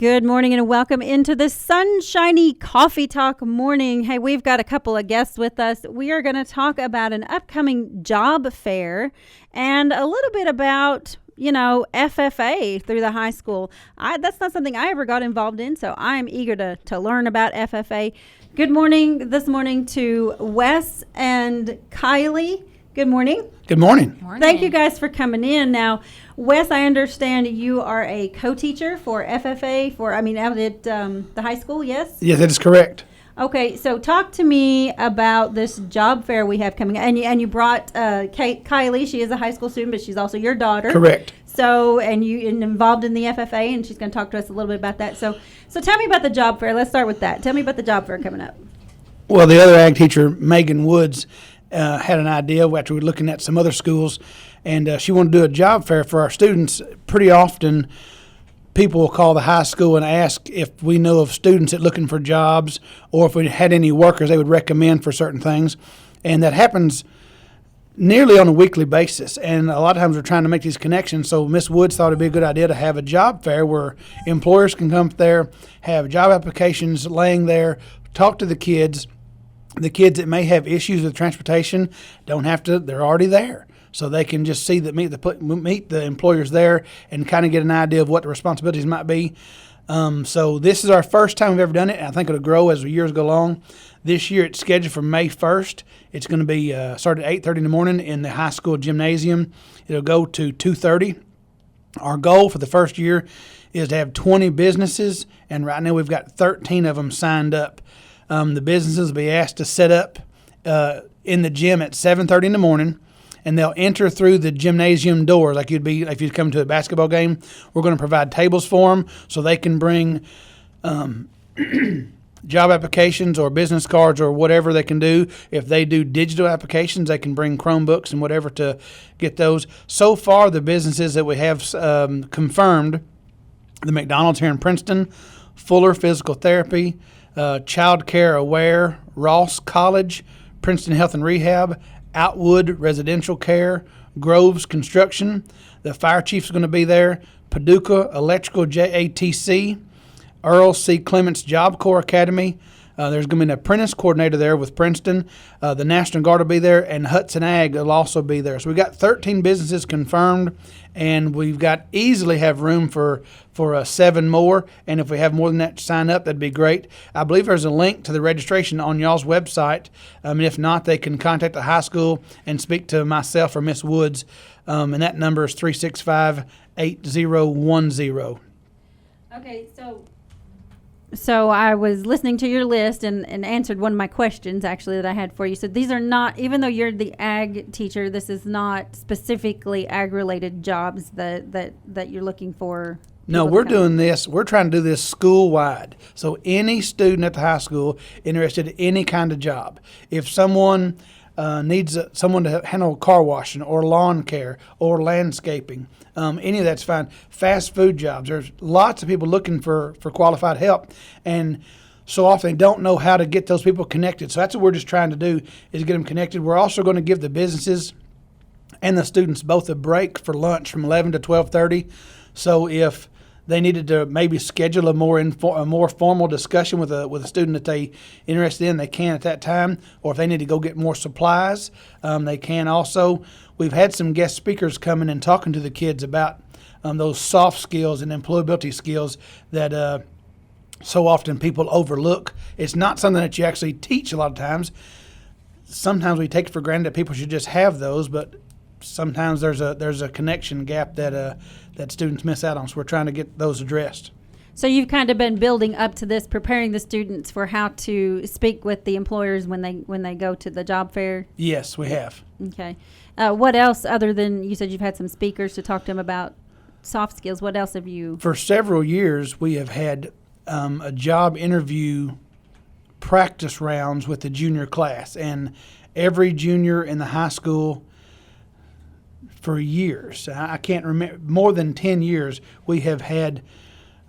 Good morning and welcome into the sunshiny Coffee Talk morning. Hey, we've got a couple of guests with us. We are going to talk about an upcoming job fair and a little bit about, FFA through the high school. That's not something I ever got involved in, so I'm eager to learn about FFA. Good morning this morning to Wes and Kylie. Good morning. Good morning. Thank you guys for coming in. Now, Wes, I understand you are a co-teacher for FFA out at the high school, yes? Yes, that is correct. Okay, so talk to me about this job fair we have coming. And you brought Kylie. She is a high school student, but she's also your daughter. Correct. So, and you involved in the FFA, and she's going to talk to us a little bit about that. So tell me about the job fair. Let's start with that. Tell me about the job fair coming up. Well, the other ag teacher, Megan Woods, had an idea after we were looking at some other schools, and she wanted to do a job fair for our students. Pretty often, people will call the high school and ask if we know of students that are looking for jobs, or if we had any workers they would recommend for certain things. And that happens nearly on a weekly basis. And a lot of times we're trying to make these connections. So Miss Woods thought it'd be a good idea to have a job fair where employers can come there, have job applications laying there, talk to the kids. The kids that may have issues with transportation don't have to, they're already there. So they can just see that meet the employers there and kind of get an idea of what the responsibilities might be. So this is our first time we've ever done it, and I think it'll grow as the years go along. This year it's scheduled for May 1st. It's going to be start at 8:30 in the morning in the high school gymnasium. It'll go to 2:30. Our goal for the first year is to have 20 businesses, and right now we've got 13 of them signed up. The businesses will be asked to set up in the gym at 7:30 in the morning, and they'll enter through the gymnasium doors like you'd be if you'd come to a basketball game. We're going to provide tables for them so they can bring job applications or business cards or whatever they can do. If they do digital applications, they can bring Chromebooks and whatever to get those. So far, the businesses that we have confirmed, the McDonald's here in Princeton, Fuller Physical Therapy, Child Care Aware, Ross College, Princeton Health and Rehab, Outwood Residential Care, Groves Construction. The fire chief's going to be there. Paducah Electrical JATC, Earl C. Clements Job Corps Academy. There's going to be an apprentice coordinator there with Princeton. The National Guard will be there, and Hudson Ag will also be there. So we've got 13 businesses confirmed, and we've got easily have room for 7 more. And if we have more than that sign up, that'd be great. I believe there's a link to the registration on y'all's website. If not, they can contact the high school and speak to myself or Miss Woods, and that number is 365-8010. Okay, So I was listening to your list and answered one of my questions, actually, that I had for you. So these are not, even though you're the ag teacher, this is not specifically ag-related jobs that you're looking for. No, we're doing this. We're trying to do this school-wide. So any student at the high school interested in any kind of job, if someone needs someone to handle car washing or lawn care or landscaping, any of that's fine. Fast food jobs. There's lots of people looking for qualified help, and so often they don't know how to get those people connected. So that's what we're just trying to do, is get them connected. We're also going to give the businesses and the students both a break for lunch from 11 to 12:30. So if they needed to maybe schedule a more formal discussion with a student that they interested in, they can at that time. Or if they need to go get more supplies, they can also. We've had some guest speakers coming and talking to the kids about those soft skills and employability skills that so often people overlook. It's not something that you actually teach a lot of times. Sometimes we take it for granted that people should just have those, but sometimes there's a connection gap that students miss out on. So we're trying to get those addressed. So you've kind of been building up to this, preparing the students for how to speak with the employers when they go to the job fair? Yes, we have. Okay. What else, other than you said you've had some speakers to talk to them about soft skills, what else have you? For several years, we have had a job interview practice rounds with the junior class. And every junior in the high school for years, I can't remember, more than 10 years, we have had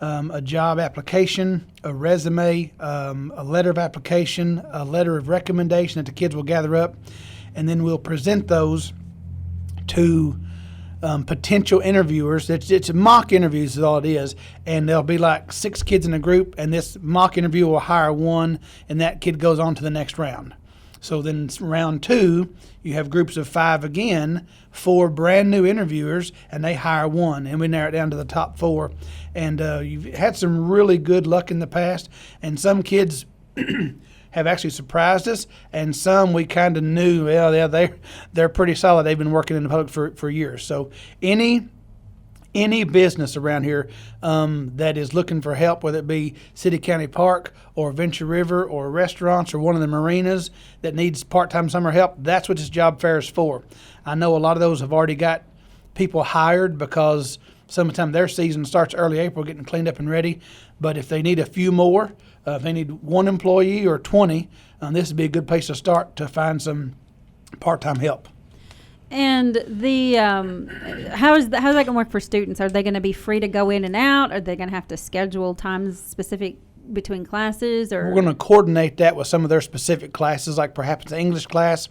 a job application, a resume, a letter of application, a letter of recommendation that the kids will gather up, and then we'll present those to potential interviewers. It's mock interviews is all it is, and there'll be like 6 kids in a group, and this mock interview will hire one, and that kid goes on to the next round. So then round 2, you have groups of 5 again, 4 brand new interviewers, and they hire one, and we narrow it down to the top 4. And you've had some really good luck in the past, and some kids have actually surprised us, and some we kind of knew, well, yeah, they're pretty solid. They've been working in the public for years. So any business around here that is looking for help, whether it be City County Park or Venture River or restaurants or one of the marinas that needs part-time summer help, that's what this job fair is for. I know a lot of those have already got people hired because sometimes their season starts early April, getting cleaned up and ready. But if they need a few more, if they need 1 employee or 20, this would be a good place to start to find some part-time help. And the how's that going to work for students? Are they going to be free to go in and out? Are they going to have to schedule times specific between classes? Or we're going to coordinate that with some of their specific classes, like perhaps the English class.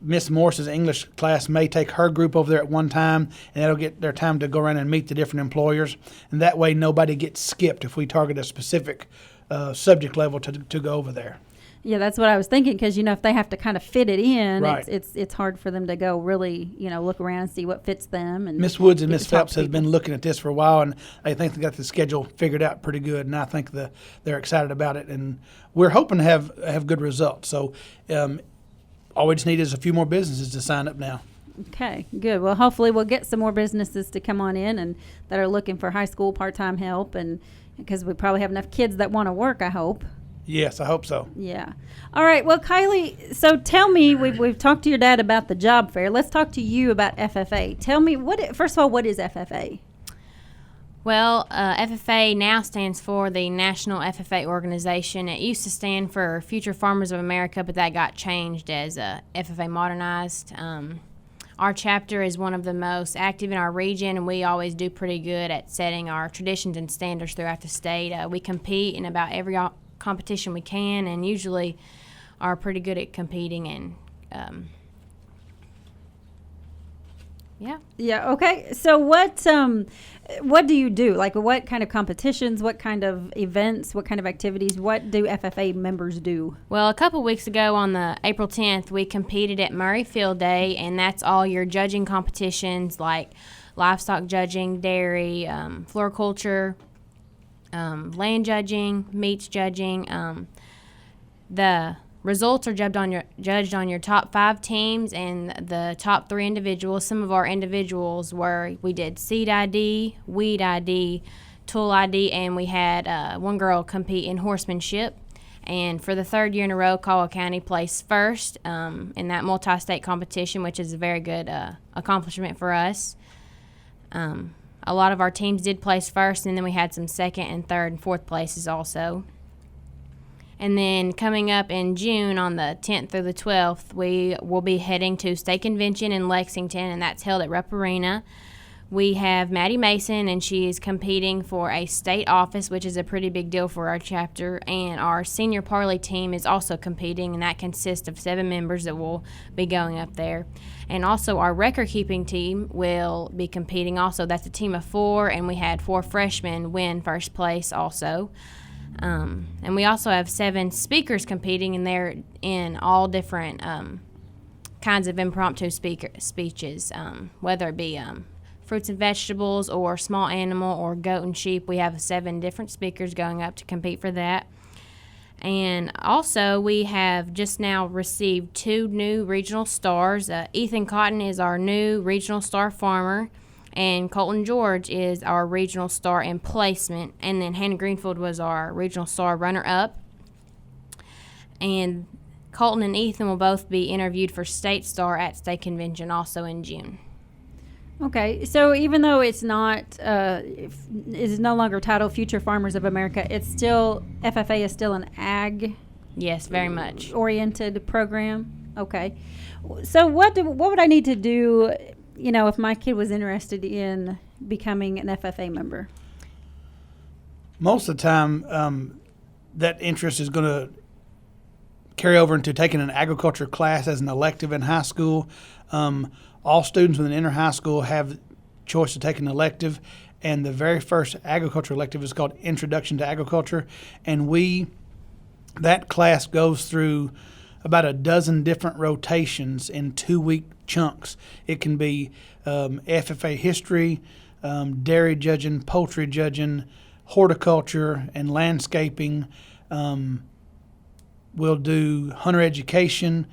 Miss Morse's English class may take her group over there at one time, and that'll get their time to go around and meet the different employers. And that way nobody gets skipped if we target a specific subject level to go over there. Yeah, that's what I was thinking, because, if they have to kind of fit it in, right, it's hard for them to go really, look around and see what fits them. And Miss Woods and Miss Phelps has been looking at this for a while, and I think they got the schedule figured out pretty good, and I think they're excited about it, and we're hoping to have good results. So all we just need is a few more businesses to sign up now. Okay, good. Well, hopefully we'll get some more businesses to come on in and that are looking for high school part-time help, and because we probably have enough kids that want to work, I hope. Yes, I hope so. Yeah. All right. Well, Kylie, so tell me, we've talked to your dad about the job fair. Let's talk to you about FFA. Tell me, first of all, what is FFA? Well, FFA now stands for the National FFA Organization. It used to stand for Future Farmers of America, but that got changed as FFA modernized. Our chapter is one of the most active in our region, and we always do pretty good at setting our traditions and standards throughout the state. We compete in about every competition we can, and usually are pretty good at competing, and yeah. Okay, so what do you do? Like, what kind of competitions, what kind of events, what kind of activities, what do FFA members do? Well, a couple weeks ago on the April 10th, we competed at Murray Field Day, and that's all your judging competitions like livestock judging, dairy, floriculture, land judging, meats judging. The results are judged on your top 5 teams and the top 3 individuals. Some of our individuals we did seed ID, weed ID, tool ID, and we had one girl compete in horsemanship. And for the 3rd year in a row, Caldwell County placed first in that multi-state competition, which is a very good accomplishment for us. A lot of our teams did place first, and then we had some 2nd and 3rd and 4th places also. And then coming up in June on the 10th through the 12th, we will be heading to State Convention in Lexington, and that's held at Rupp Arena. We have Maddie Mason, and she is competing for a state office, which is a pretty big deal for our chapter. And our senior parlay team is also competing, and that consists of 7 members that will be going up there. And also our record-keeping team will be competing also. That's a team of 4, and we had 4 freshmen win first place also. And we also have 7 speakers competing, and they're in all different kinds of impromptu speeches, whether it be fruits and vegetables or small animal or goat and sheep. We have 7 different speakers going up to compete for that. And also we have just now received 2 new regional stars. Ethan Cotton is our new regional star farmer, and Colton George is our regional star in placement, and then Hannah Greenfield was our regional star runner-up. And Colton and Ethan will both be interviewed for State Star at State Convention also in June. Okay, so even though it's not, is no longer titled Future Farmers of America, it's still, FFA is still an ag. Yes, very much. Oriented program. Okay, so what would I need to do, if my kid was interested in becoming an FFA member? Most of the time, that interest is going to carry over into taking an agriculture class as an elective in high school. all students within inner high school have choice to take an elective, and the very first agriculture elective is called Introduction to Agriculture, and that class goes through about a dozen different rotations in 2-week chunks. It can be FFA history, dairy judging, poultry judging, horticulture, and landscaping. We'll do hunter education,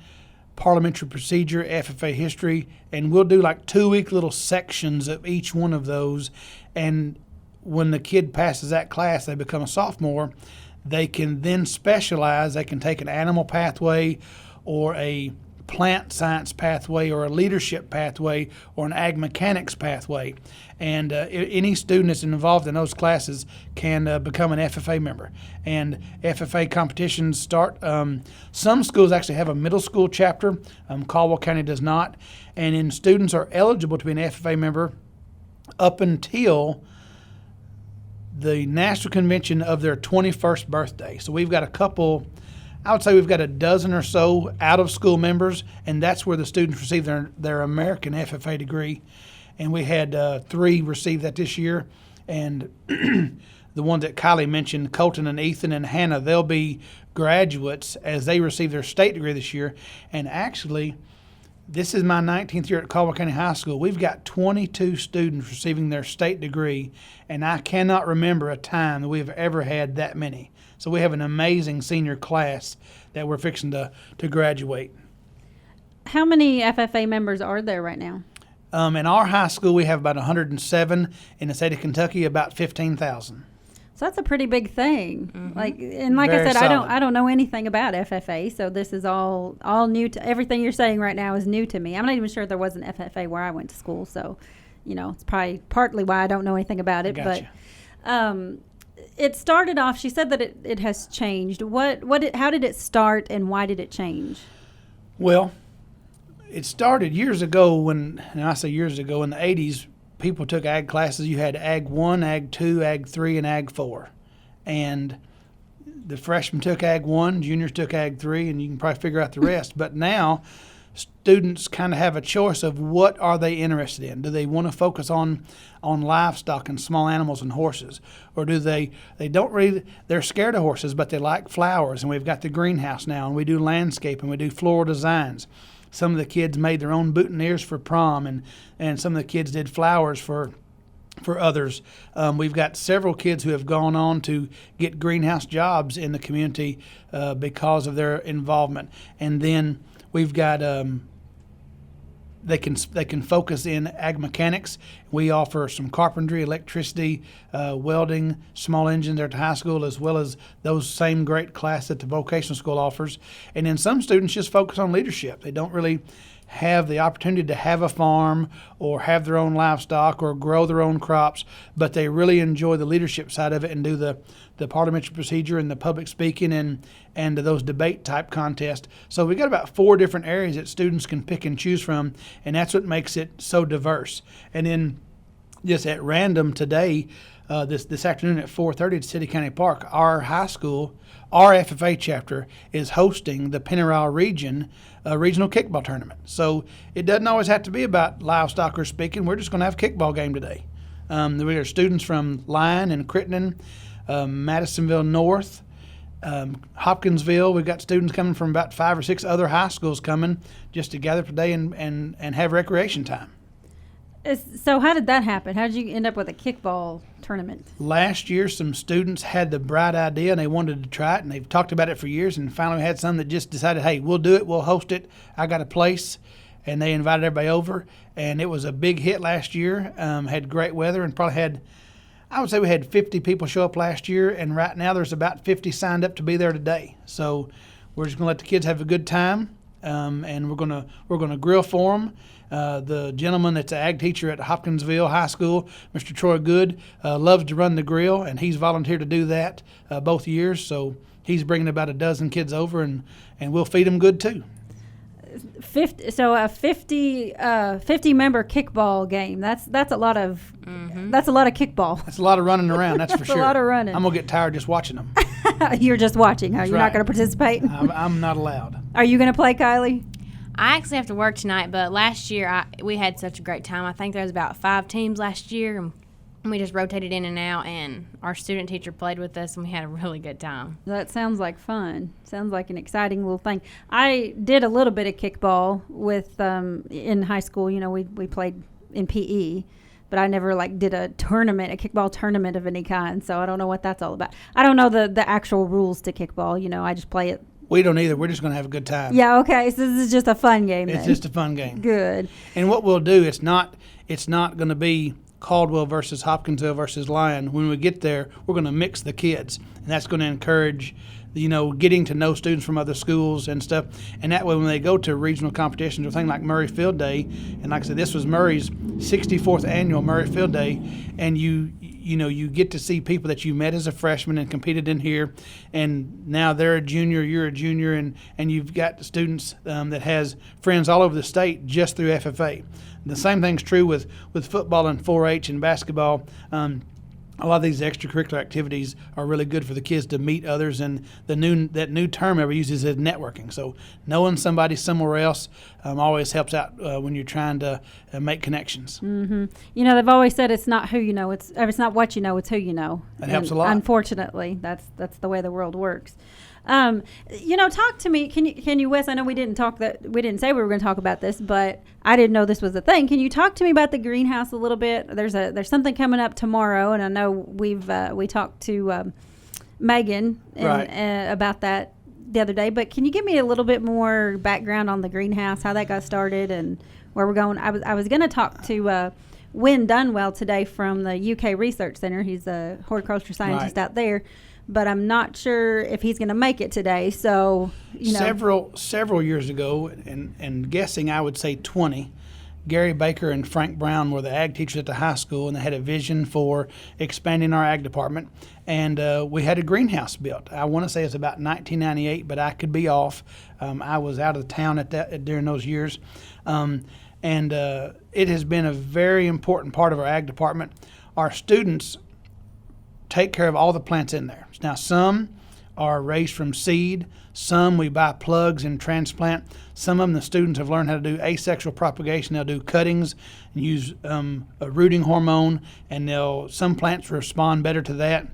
parliamentary procedure, FFA history, and we'll do like 2-week little sections of each one of those. And when the kid passes that class, they become a sophomore. They can then specialize. They can take an animal pathway or a plant science pathway or a leadership pathway or an ag mechanics pathway. And any student that's involved in those classes can become an FFA member. And FFA competitions start. Some schools actually have a middle school chapter. Caldwell County does not. And then students are eligible to be an FFA member up until the national convention of their 21st birthday. So we've got I would say we've got a dozen or so out-of-school members, and that's where the students receive their American FFA degree. And we had 3 receive that this year. And the ones that Kylie mentioned, Colton and Ethan and Hannah, they'll be graduates as they receive their state degree this year. And actually, this is my 19th year at Caldwell County High School. We've got 22 students receiving their state degree, and I cannot remember a time that we've ever had that many. So we have an amazing senior class that we're fixing to graduate. How many FFA members are there right now? In our high school, we have about 107. In the state of Kentucky, about 15,000. So that's a pretty big thing. Mm-hmm. Like Very I said, solid. I don't know anything about FFA, so this is all new to everything you're saying right now is new to me. I'm not even sure there was an FFA where I went to school, so it's probably partly why I don't know anything about it. Gotcha. But it started off. She said that it has changed. How did it start, and why did it change? Well, it started years ago and I say years ago, in the 80s, people took ag classes. You had Ag 1, Ag 2, Ag 3, and Ag 4. And the freshmen took Ag 1, juniors took Ag 3, and you can probably figure out the rest. But now students kind of have a choice of what are they interested in. Do they want to focus on livestock and small animals and horses? Or do they don't really, they're scared of horses, but they like flowers. And we've got the greenhouse now, and we do landscape, and we do floral designs. Some of the kids made their own boutonnieres for prom, and some of the kids did flowers for others. We've got several kids who have gone on to get greenhouse jobs in the community because of their involvement. And then we've got they can focus in ag mechanics. We offer some carpentry, electricity, welding, small engines there at the high school, as well as those same great classes that the vocational school offers. And then some students just focus on leadership. They don't really have the opportunity to have a farm or have their own livestock or grow their own crops, but they really enjoy the leadership side of it and do the parliamentary procedure and the public speaking and those debate type contests. So we got about 4 different areas that students can pick and choose from, and that's what makes it so diverse. And then just at random today, this afternoon at 4:30 at City County Park, our high school, our FFA chapter is hosting the Pennyrile regional kickball tournament. So it doesn't always have to be about livestock or speaking. We're just going to have a kickball game today. We have students from Lyon and Crittenden, Madisonville North, Hopkinsville. We've got students coming from about 5 or 6 other high schools coming just to gather today and have recreation time. So how did that happen? How did you end up with a kickball tournament? Last year, some students had the bright idea and they wanted to try it, and they've talked about it for years, and finally had some that just decided, hey, we'll do it, we'll host it. I got a place, and they invited everybody over, and it was a big hit last year. Had great weather, and probably had, I would say we had 50 people show up last year, and right now there's about 50 signed up to be there today. So we're just going to let the kids have a good time, and we're going to grill for them. The gentleman that's an ag teacher at Hopkinsville High School, Mr. Troy Good, loves to run the grill, and he's volunteered to do that both years. So he's bringing about a dozen kids over, and we'll feed them good too. 50 member kickball game. That's a lot of that's a lot of kickball. That's a lot of running around. That's for That's sure. a lot of running. I'm gonna get tired just watching them. You're just watching, huh? That's You're right. not going to participate. I'm not allowed. Are you going to play, Kylie? I actually have to work tonight, but last year we had such a great time. I think there was about 5 teams last year, and we just rotated in and out, and our student teacher played with us, and we had a really good time. That sounds like fun. Sounds like an exciting little thing. I did a little bit of kickball with in high school. You know, we played in PE, but I never did a kickball tournament of any kind. So I don't know what that's all about. I don't know the actual rules to kickball. You know, I just play it. We don't either. We're just going to have a good time. Yeah. Okay. So this is just a fun game. It's just a fun game. Good. And what we'll do, it's not going to be Caldwell versus Hopkinsville versus Lyon. When we get there, we're going to mix the kids, and that's going to encourage, getting to know students from other schools and stuff. And that way, when they go to regional competitions or things like Murray Field Day, and like I said, this was Murray's 64th annual Murray Field Day, and you get to see people that you met as a freshman and competed in here, and now they're a junior, you're a junior, and you've got students that has friends all over the state just through FFA. The same thing's true with football and 4-H and basketball. A lot of these extracurricular activities are really good for the kids to meet others, and that new term everybody uses is networking. So knowing somebody somewhere else always helps out when you're trying to make connections. Mm-hmm. They've always said it's not who you know, it's not what you know, it's who you know. That helps a lot. Unfortunately, that's the way the world works. Talk to me. Can you, Wes? I know we didn't say we were going to talk about this, but I didn't know this was a thing. Can you talk to me about the greenhouse a little bit? There's something coming up tomorrow, and I know we talked to Megan about that the other day. But can you give me a little bit more background on the greenhouse, how that got started, and where we're going? I was going to talk to Wynn Dunwell today from the UK Research Center. He's a horticulture scientist out there. But I'm not sure if he's going to make it today. So, several years ago, and guessing I would say 20, Gary Baker and Frank Brown were the ag teachers at the high school, and they had a vision for expanding our ag department. And we had a greenhouse built. I want to say it's about 1998, but I could be off. I was out of town during those years. And it has been a very important part of our ag department. Our students take care of all the plants in there. Now, some are raised from seed. Some we buy plugs and transplant. Some of them the students have learned how to do asexual propagation. They'll do cuttings and use a rooting hormone, and some plants respond better to that.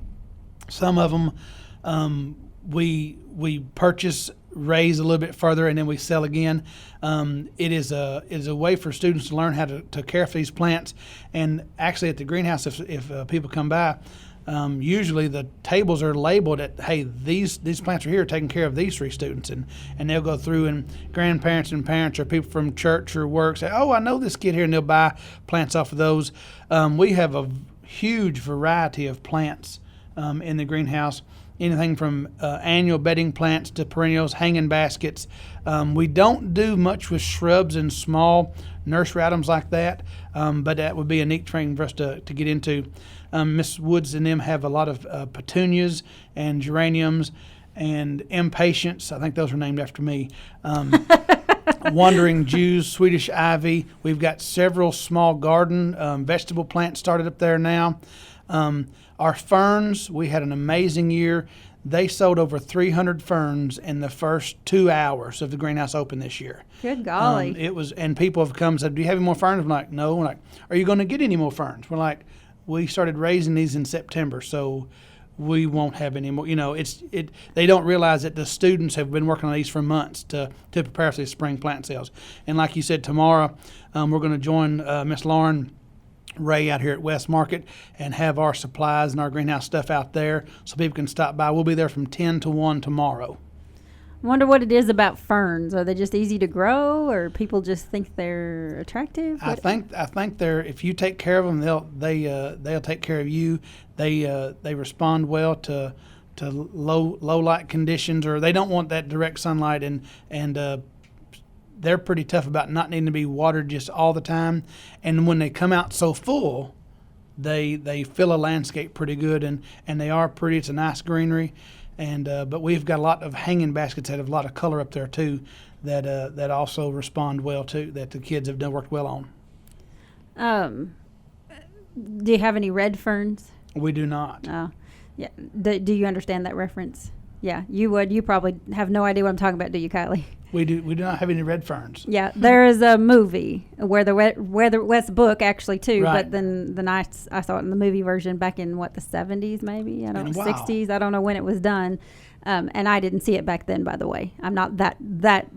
Some of them we purchase, raise a little bit further, and then we sell again. It is a way for students to learn how to care for these plants. And actually, at the greenhouse, if people come by, usually the tables are labeled at, hey, these plants are here taking care of these 3 students, and they'll go through, and grandparents and parents or people from church or work say, oh, I know this kid here, and they'll buy plants off of those. We have a huge variety of plants in the greenhouse, anything from annual bedding plants to perennials, hanging baskets. We don't do much with shrubs and small nursery items like that, but that would be a neat training for us to get into. Miss Woods and them have a lot of petunias and geraniums and impatiens. I think those were named after me. Wandering Jews, Swedish ivy. We've got several small garden vegetable plants started up there now. Our ferns, we had an amazing year. They sold over 300 ferns in the first 2 hours of the greenhouse open this year. Good golly. And people have come and said, do you have any more ferns? I'm like, no. We're like, are you going to get any more ferns? We're like, we started raising these in September, so we won't have any more. They don't realize that the students have been working on these for months to prepare for these spring plant sales. And like you said, tomorrow we're going to join Miss Lauren Ray out here at West Market and have our supplies and our greenhouse stuff out there so people can stop by. We'll be there from 10 to 1 tomorrow. I wonder what it is about ferns. Are they just easy to grow, or people just think they're attractive? I think they're, if you take care of them, they'll take care of you. They respond well to low light conditions, or they don't want that direct sunlight, and they're pretty tough about not needing to be watered just all the time. And when they come out so full, they fill a landscape pretty good, and they are pretty. It's a nice greenery. And but we've got a lot of hanging baskets that have a lot of color up there too, that also respond well too, that the kids have worked well on. Do you have any red ferns? We do not. Oh, yeah. Do you understand that reference? Yeah, you would. You probably have no idea what I'm talking about, do you, Kylie? We do not have any red ferns. Yeah, there is a movie where the West book actually too, Right. but then I saw it in the movie version back in the 70s maybe, I don't know, Wow. 60s, I don't know when it was done, and I didn't see it back then, by the way. I'm not that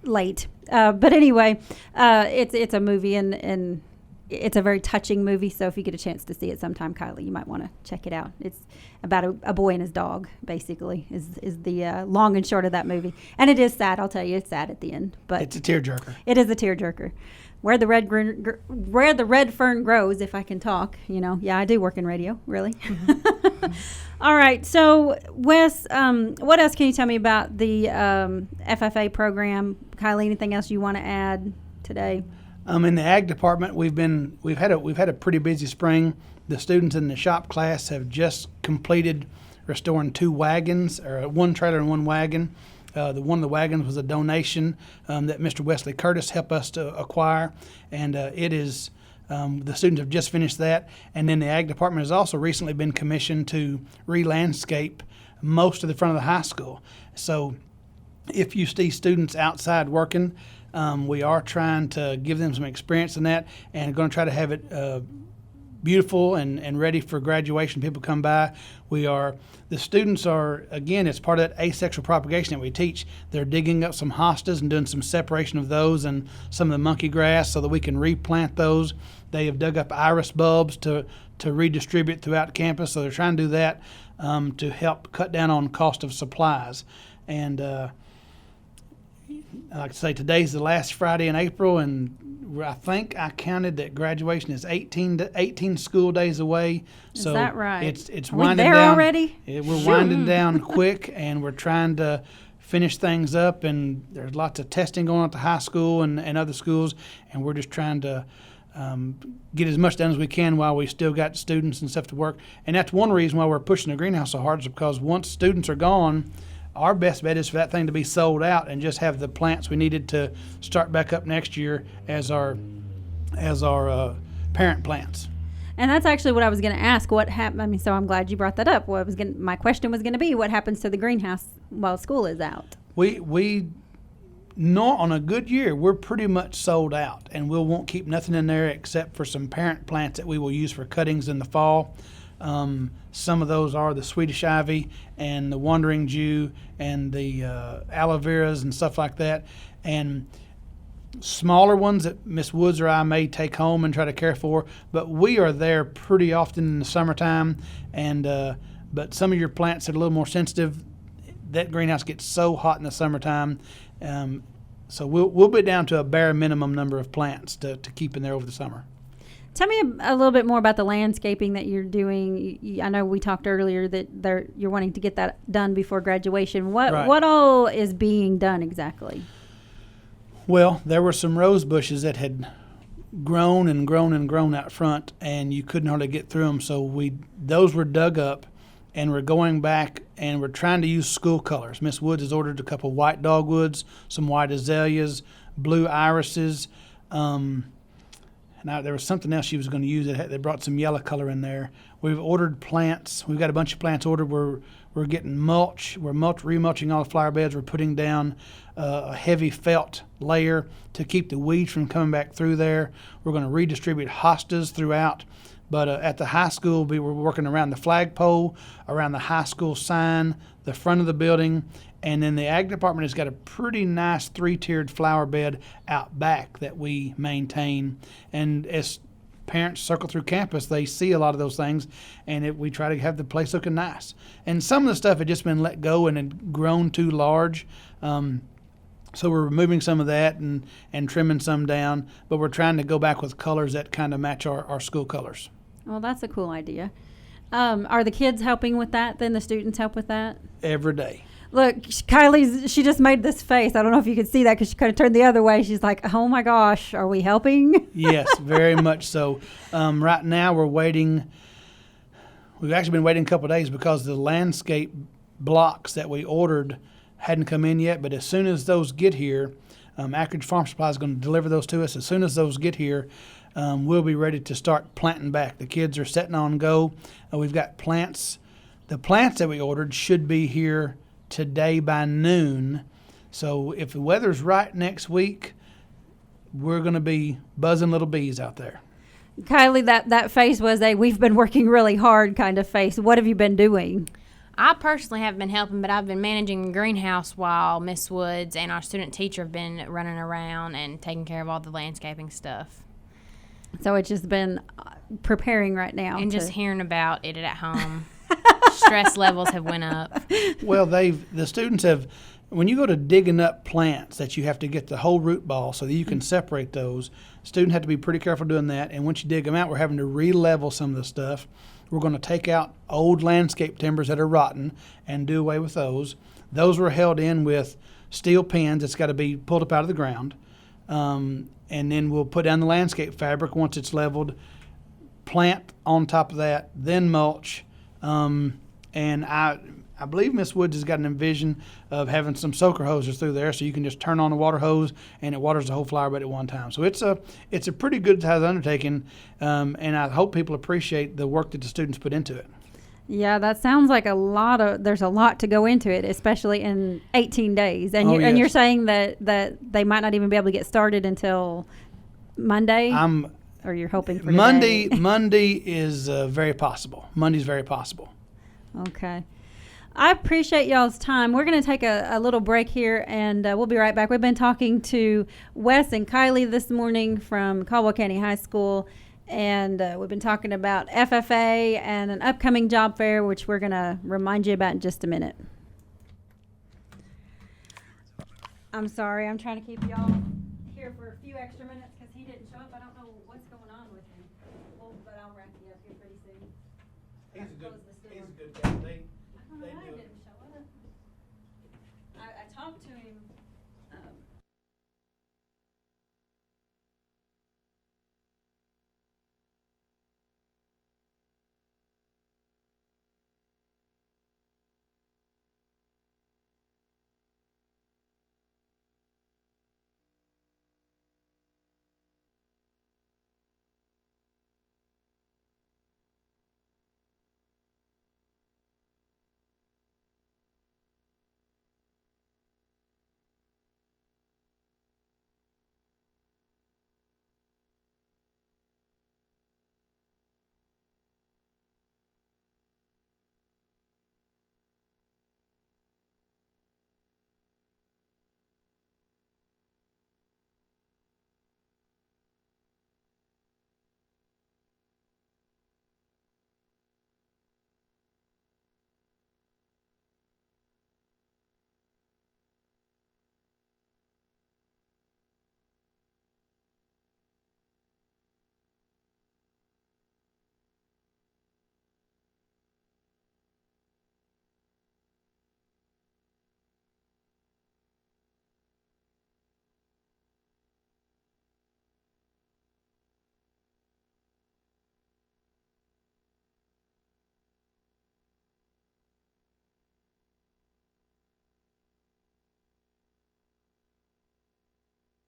late, but anyway, it's a movie and it's a very touching movie. So if you get a chance to see it sometime, Kylie, you might want to check it out. It's about a boy and his dog, basically, is the long and short of that movie. And it is sad. I'll tell you, it's sad at the end. But It's a tearjerker. it is a tearjerker. Where the red fern grows, if I can talk, Yeah, I do work in radio, really. All right. So, Wes, what else can you tell me about the FFA program? Kylie, anything else you want to add today? In the ag department, we've had a pretty busy spring. The students in the shop class have just completed restoring 2 wagons, or 1 trailer and 1 wagon. One of the wagons was a donation that Mr. Wesley Curtis helped us to acquire, and it is the students have just finished that. And then the ag department has also recently been commissioned to re-landscape most of the front of the high school. So if you see students outside working, we are trying to give them some experience in that, and going to try to have it beautiful and ready for graduation. People come by. The students are, again, it's part of that asexual propagation that we teach. They're digging up some hostas and doing some separation of those and some of the monkey grass so that we can replant those. They have dug up iris bulbs to redistribute throughout campus, so they're trying to do that to help cut down on cost of supplies. And like I say, today's the last Friday in April, and I think I counted that graduation is 18 school days away. Is So that right? It's Are we winding there down already? We're winding down quick, and we're trying to finish things up. And there's lots of testing going on at the high school and other schools, and we're just trying to get as much done as we can while we still got students and stuff to work. And that's one reason why we're pushing the greenhouse so hard, is because once students are gone, our best bet is for that thing to be sold out and just have the plants we needed to start back up next year as our parent plants. And that's actually what I was going to ask. What happened? I mean, so I'm glad you brought that up. My question was going to be, what happens to the greenhouse while school is out? We on a good year, we're pretty much sold out, and we won't keep nothing in there except for some parent plants that we will use for cuttings in the fall. Some of those are the Swedish ivy and the wandering Jew and the aloe veras and stuff like that. And smaller ones that Miss Woods or I may take home and try to care for, but we are there pretty often in the summertime. And but some of your plants that are a little more sensitive, that greenhouse gets so hot in the summertime. So we'll be down to a bare minimum number of plants to keep in there over the summer. Tell me a little bit more about the landscaping that you're doing. I know we talked earlier that you're wanting to get that done before graduation. What all is being done exactly? Well, there were some rose bushes that had grown and grown and grown out front, and you couldn't hardly get through them. So those were dug up, and we're going back and we're trying to use school colors. Miss Woods has ordered a couple white dogwoods, some white azaleas, blue irises. Now, there was something else she was going to use. They brought some yellow color in there. We've ordered plants. We've got a bunch of plants ordered. We're getting mulch. We're remulching all the flower beds. We're putting down a heavy felt layer to keep the weeds from coming back through there. We're going to redistribute hostas throughout. But at the high school, we were working around the flagpole, around the high school sign, the front of the building, and then the ag department has got a pretty nice 3-tiered flower bed out back that we maintain. And as parents circle through campus, they see a lot of those things, and we try to have the place looking nice. And some of the stuff had just been let go and had grown too large. So we're removing some of that and trimming some down, but we're trying to go back with colors that kind of match our school colors. Well, that's a cool idea. Are the kids helping with that? Then the students help with that? Every day. Look, she just made this face. I don't know if you could see that because she could have turned the other way. She's like, oh my gosh, are we helping? Yes, very much so. Right now we're waiting. We've actually been waiting a couple of days because the landscape blocks that we ordered hadn't come in yet. But as soon as those get here, Acreage Farm Supply is going to deliver those to us. As soon as those get here, we'll be ready to start planting back. The kids are setting on go. We've got plants. The plants that we ordered should be here today by noon. So if the weather's right next week, we're going to be buzzing little bees out there. Kylie, that face was a "we've been working really hard" kind of face. What have you been doing? I personally have been helping, but I've been managing the greenhouse while Miss Woods and our student teacher have been running around and taking care of all the landscaping stuff. So it's just been preparing right now. And just hearing about it at home. Stress levels have went up. Well, the students have, when you go to digging up plants that you have to get the whole root ball so that you can separate those, students have to be pretty careful doing that. And once you dig them out, we're having to re-level some of the stuff. We're going to take out old landscape timbers that are rotten and do away with those. Those were held in with steel pins that's got to be pulled up out of the ground. And then we'll put down the landscape fabric once it's leveled, plant on top of that, then mulch. And I believe Miss Woods has got an envision of having some soaker hoses through there, so you can just turn on the water hose and it waters the whole flower bed at one time. So it's a pretty good size undertaking, and I hope people appreciate the work that the students put into it. Yeah, that sounds like there's a lot to go into it, especially in 18 days. And yes. And you're saying that they might not even be able to get started until Monday? Or you're hoping for Monday? today? Monday is very possible. Monday's very possible. Okay. I appreciate y'all's time. We're going to take a little break here, and we'll be right back. We've been talking to Wes and Kylie this morning from Caldwell County High School, and we've been talking about FFA and an upcoming job fair, which we're going to remind you about in just a minute. I'm sorry. I'm trying to keep y'all here for a few extra minutes because he didn't show up. I don't know what's going on with him. Well, but I'll wrap you up here pretty soon. He's a good guy. I don't know why he didn't show up. I talked to him.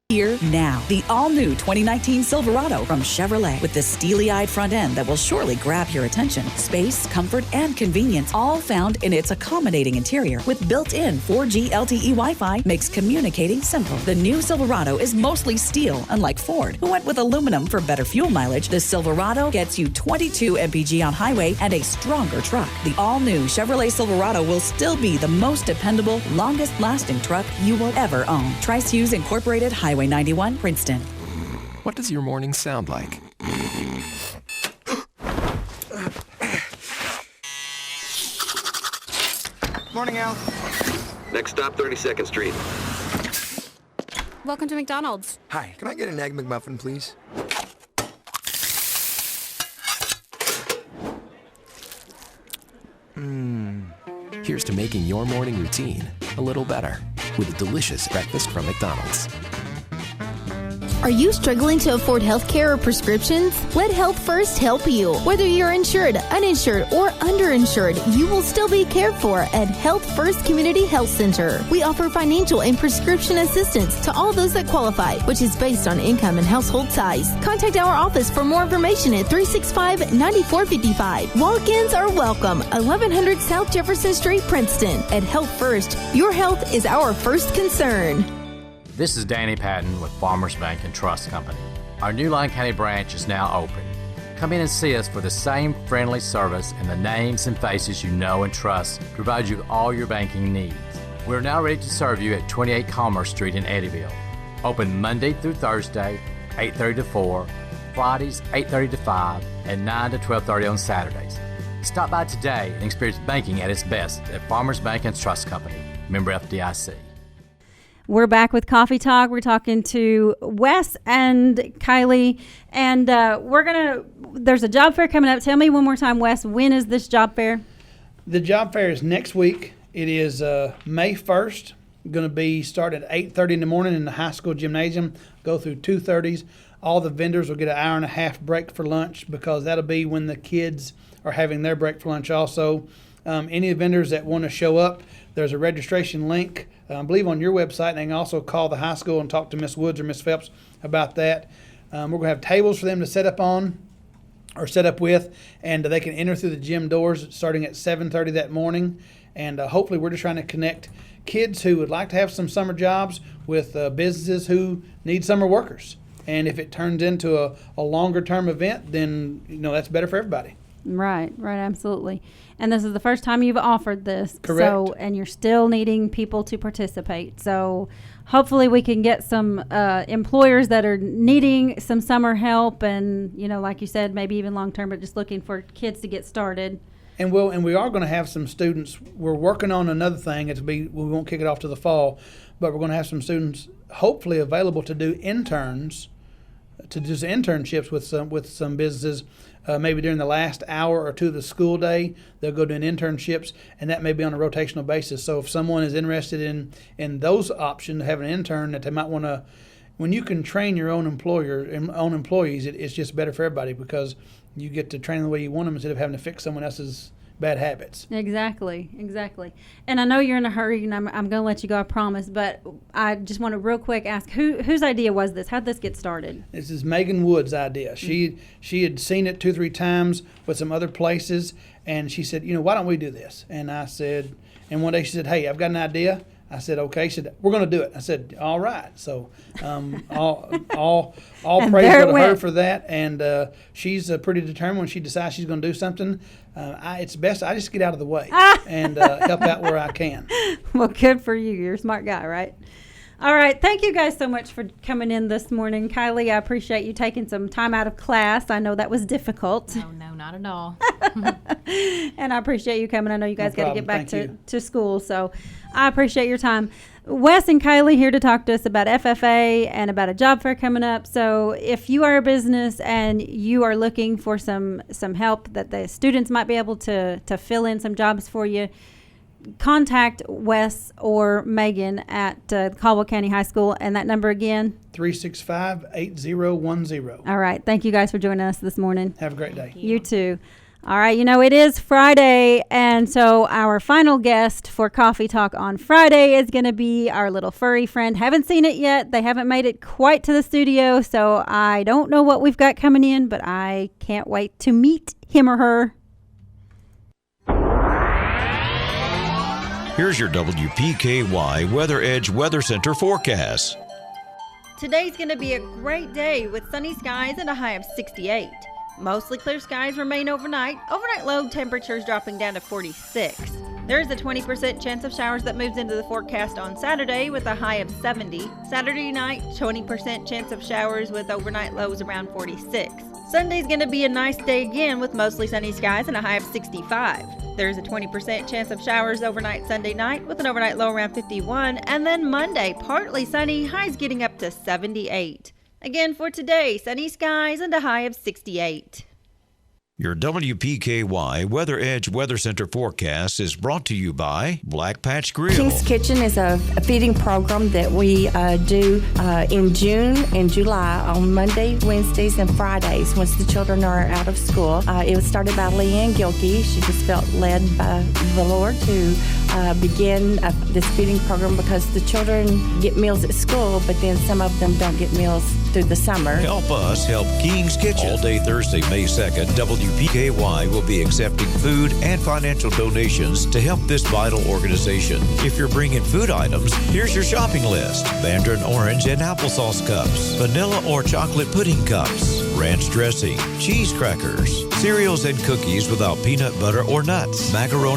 Here now, the all-new 2019 Silverado from Chevrolet with the steely-eyed front end that will surely grab your attention. Space, comfort, and convenience all found in its accommodating interior with built-in 4G LTE Wi-Fi makes communicating simple. The new Silverado is mostly steel, unlike Ford, who went with aluminum for better fuel mileage. The Silverado gets you 22 mpg on highway and a stronger truck. The all-new Chevrolet Silverado will still be the most dependable, longest-lasting truck you will ever own. Tri-Hughes Incorporated, Highway 91, Princeton. What does your morning sound like? Morning, Al. Next stop, 32nd Street. Welcome to McDonald's. Hi, can I get an Egg McMuffin, please? Here's to making your morning routine a little better with a delicious breakfast from McDonald's. Are you struggling to afford health care or prescriptions? Let Health First help you. Whether you're insured, uninsured, or underinsured, you will still be cared for at Health First Community Health Center. We offer financial and prescription assistance to all those that qualify, which is based on income and household size. Contact our office for more information at 365-9455. Walk-ins are welcome. 1100 South Jefferson Street, Princeton. At Health First, your health is our first concern. This is Danny Patton with Farmers Bank and Trust Company. Our new Lyon County branch is now open. Come in and see us for the same friendly service and the names and faces you know and trust to provide you all your banking needs. We're now ready to serve you at 28 Commerce Street in Eddyville. Open Monday through Thursday, 8:30 to 4, Fridays 8:30 to 5, and 9 to 12:30 on Saturdays. Stop by today and experience banking at its best at Farmers Bank and Trust Company, member FDIC. We're back with Coffee Talk. We're talking to Wes and Kylie, and there's a job fair coming up. Tell me one more time, Wes, when is this job fair? The job fair is next week. It is May 1st. Going to be start at 8:30 in the morning in the high school gymnasium, go through 2:30s. All the vendors will get an hour and a half break for lunch because that'll be when the kids are having their break for lunch also. Any vendors that want to show up, there's a registration link, I believe, on your website, and they can also call the high school and talk to Miss Woods or Miss Phelps about that. We're going to have tables for them to set up on or set up with, and they can enter through the gym doors starting at 7:30 that morning. And hopefully we're just trying to connect kids who would like to have some summer jobs with businesses who need summer workers. And if it turns into a longer term event, then that's better for everybody. Right, absolutely. And this is the first time you've offered this. Correct. So, and you're still needing people to participate. So hopefully we can get some employers that are needing some summer help and, like you said, maybe even long term, but just looking for kids to get started. And we are going to have some students. We're working on another thing. We won't kick it off to the fall, but we're going to have some students hopefully available to do internships with some businesses. Maybe during the last hour or two of the school day, they'll go doing internships, and that may be on a rotational basis. So if someone is interested in those options, have an intern that they might want to, when you can train your own employees, it's just better for everybody because you get to train them the way you want them instead of having to fix someone else's bad habits. Exactly. And I know you're in a hurry, and I'm going to let you go, I promise, but I just want to real quick ask, whose idea was this? How'd this get started? This is Megan Wood's idea. She had seen it 2-3 times with some other places, and she said, why don't we do this? And I said, and one day she said, hey, I've got an idea. I said, okay. She said, we're going to do it. I said, all right. So all praise go to her for that. And she's pretty determined when she decides she's going to do something. It's best I just get out of the way and help out where I can. Well, good for you. You're a smart guy, right? All right. Thank you guys so much for coming in this morning. Kylie, I appreciate you taking some time out of class. I know that was difficult. No, not at all. And I appreciate you coming. I know you guys got to get back to school, so I appreciate your time. Wes and Kylie here to talk to us about FFA and about a job fair coming up. So if you are a business and you are looking for some help that the students might be able to fill in some jobs for you, contact Wes or Megan at Caldwell County High School, and that number again? 365-8010. All right. Thank you guys for joining us this morning. Have a great day. You too. All right. It is Friday, and so our final guest for Coffee Talk on Friday is going to be our little furry friend. Haven't seen it yet. They haven't made it quite to the studio, so I don't know what we've got coming in, but I can't wait to meet him or her. Here's your WPKY Weather Edge Weather Center forecast. Today's going to be a great day with sunny skies and a high of 68. Mostly clear skies remain overnight. Overnight low temperatures dropping down to 46. There is a 20% chance of showers that moves into the forecast on Saturday with a high of 70. Saturday night, 20% chance of showers with overnight lows around 46. Sunday's going to be a nice day again with mostly sunny skies and a high of 65. There's a 20% chance of showers overnight Sunday night with an overnight low around 51. And then Monday, partly sunny, highs getting up to 78. Again for today, sunny skies and a high of 68. Your WPKY Weather Edge Weather Center forecast is brought to you by Black Patch Grill. King's Kitchen is a feeding program that we do in June and July on Monday, Wednesdays, and Fridays once the children are out of school. It was started by Leanne Gilkey. She just felt led by the Lord to begin this feeding program because the children get meals at school, but then some of them don't get meals through the summer. Help us help King's Kitchen. All day Thursday, May 2nd, WPKY will be accepting food and financial donations to help this vital organization. If you're bringing food items, here's your shopping list. Mandarin orange and applesauce cups, vanilla or chocolate pudding cups, ranch dressing, cheese crackers, cereals and cookies without peanut butter or nuts, macaroni